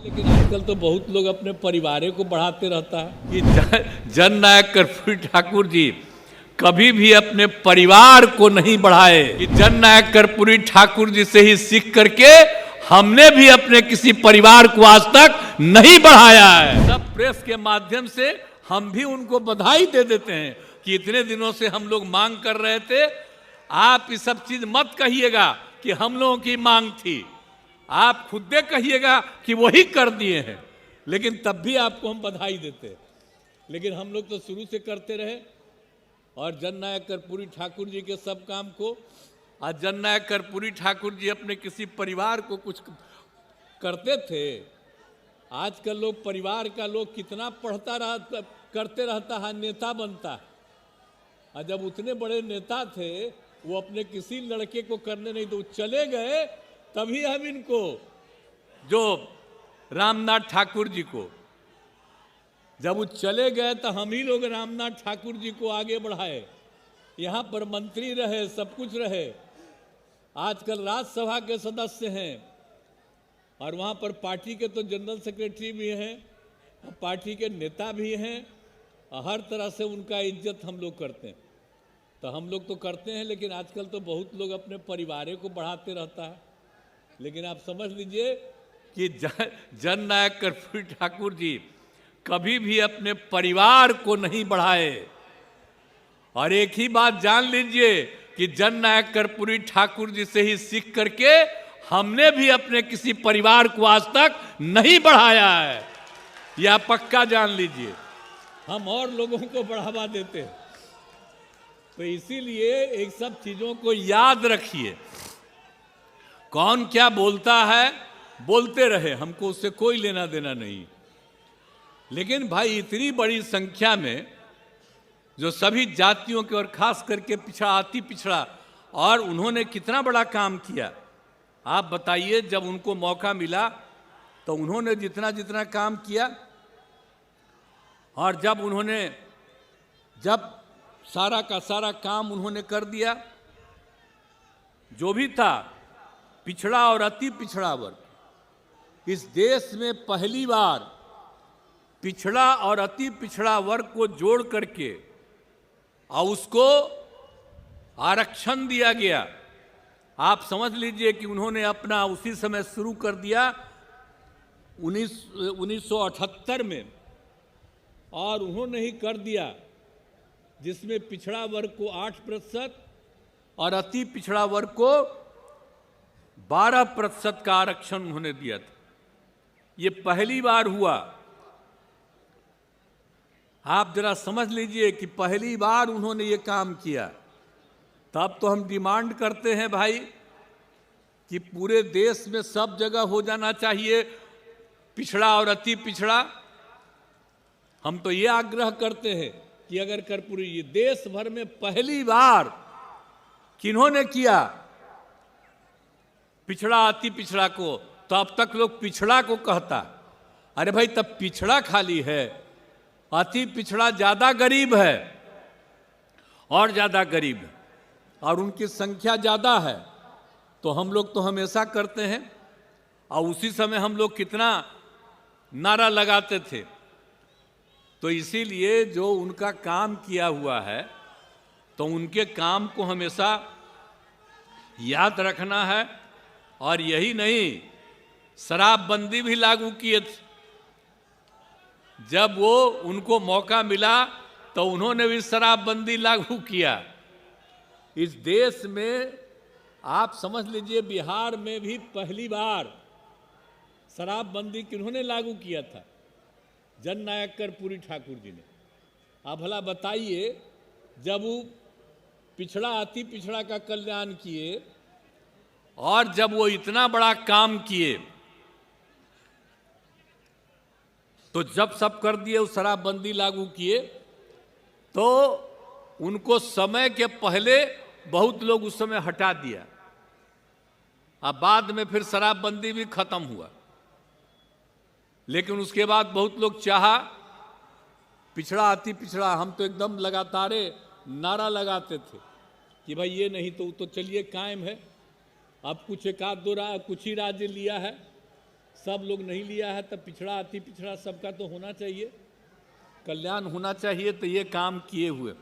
लेकिन आजकल तो बहुत लोग अपने परिवार को बढ़ाते रहता है कि जननायक कर्पूरी ठाकुर जी कभी भी अपने परिवार को नहीं बढ़ाए कि जननायक कर्पूरी ठाकुर जी से ही सीख करके हमने भी अपने किसी परिवार को आज तक नहीं बढ़ाया है। सब प्रेस के माध्यम से हम भी उनको बधाई दे देते हैं कि इतने दिनों से हम लोग मांग कर रहे थे। आप ये सब चीज मत कहिएगा कि हम लोगों की मांग थी, आप खुद कहिएगा कि वही कर दिए हैं, लेकिन तब भी आपको हम बधाई देते। लेकिन हम लोग तो शुरू से करते रहे और जननायक कर्पूरी ठाकुर जी के सब काम को। आज जननायक कर्पूरी ठाकुर जी अपने किसी परिवार को कुछ करते थे। आजकल लोग परिवार का लोग कितना करते रहता है, नेता बनता है। और जब उतने बड़े नेता थे वो अपने किसी लड़के को करने नहीं तो चले गए, तभी हम इनको जो रामनाथ ठाकुर जी को जब वो चले गए तो हम ही लोग रामनाथ ठाकुर जी को आगे बढ़ाए। यहाँ पर मंत्री रहे, सब कुछ रहे। आजकल राज्यसभा के सदस्य हैं और वहाँ पर पार्टी के तो जनरल सेक्रेटरी भी हैं, पार्टी के नेता भी हैं। हर तरह से उनका इज्जत हम लोग करते हैं। तो हम लोग तो करते हैं, लेकिन आजकल तो बहुत लोग अपने परिवार को बढ़ाते रहता है। लेकिन आप समझ लीजिए कि जननायक कर्पूरी ठाकुर जी कभी भी अपने परिवार को नहीं बढ़ाए। और एक ही बात जान लीजिए कि जननायक कर्पूरी ठाकुर जी से ही सीख करके हमने भी अपने किसी परिवार को आज तक नहीं बढ़ाया है। यह पक्का जान लीजिए, हम और लोगों को बढ़ावा देते हैं। तो इसीलिए एक सब चीजों को याद रखिए। कौन क्या बोलता है बोलते रहे, हमको उससे कोई लेना देना नहीं। लेकिन भाई इतनी बड़ी संख्या में जो सभी जातियों के और खास करके पिछड़ा अति पिछड़ा, और उन्होंने कितना बड़ा काम किया आप बताइए। जब उनको मौका मिला तो उन्होंने जितना जितना काम किया, और जब सारा का सारा काम उन्होंने कर दिया, जो भी था पिछड़ा और अति पिछड़ा वर्ग। इस देश में पहली बार पिछड़ा और अति पिछड़ा वर्ग को जोड़ करके और उसको आरक्षण दिया गया। आप समझ लीजिए कि उन्होंने अपना उसी समय शुरू कर दिया 1978 में, और उन्होंने ही कर दिया जिसमें पिछड़ा वर्ग को 8% और अति पिछड़ा वर्ग को 12% का आरक्षण उन्होंने दिया था। ये पहली बार हुआ। आप जरा समझ लीजिए कि पहली बार उन्होंने ये काम किया। तब तो हम डिमांड करते हैं भाई कि पूरे देश में सब जगह हो जाना चाहिए पिछड़ा और अति पिछड़ा। हम तो ये आग्रह करते हैं कि अगर कर्पूरी ये देश भर में पहली बार किन्होंने किया पिछड़ा अति पिछड़ा को, तो अब तक लोग पिछड़ा को कहता। अरे भाई तब पिछड़ा खाली है, अति पिछड़ा ज्यादा गरीब है और ज्यादा गरीब है, और उनकी संख्या ज्यादा है। तो हम लोग तो हमेशा करते हैं, और उसी समय हम लोग कितना नारा लगाते थे। तो इसीलिए जो उनका काम किया हुआ है तो उनके काम को हमेशा याद रखना है। और यही नहीं, शराबबंदी भी लागू किए थे। जब वो उनको मौका मिला तो उन्होंने भी शराबबंदी लागू किया। इस देश में आप समझ लीजिए बिहार में भी पहली बार शराबबंदी किन्होंने लागू किया था? जननायक कर्पूरी ठाकुर जी ने। आप भला बताइए, जब वो पिछड़ा अति पिछड़ा का कल्याण किए और जब वो इतना बड़ा काम किए, तो जब सब कर दिए वो शराबबंदी लागू किए, तो उनको समय के पहले बहुत लोग उस समय हटा दिया। अब बाद में फिर शराबबंदी भी खत्म हुआ, लेकिन उसके बाद बहुत लोग चाहा पिछड़ा अति पिछड़ा। हम तो एकदम लगातार नारा लगाते थे कि भाई ये नहीं तो चलिए कायम है। अब कुछ एक आध दो कुछ ही राज्य लिया है, सब लोग नहीं लिया है, तब पिछड़ा अति पिछड़ा सबका तो होना चाहिए, कल्याण होना चाहिए, तो ये काम किए हुए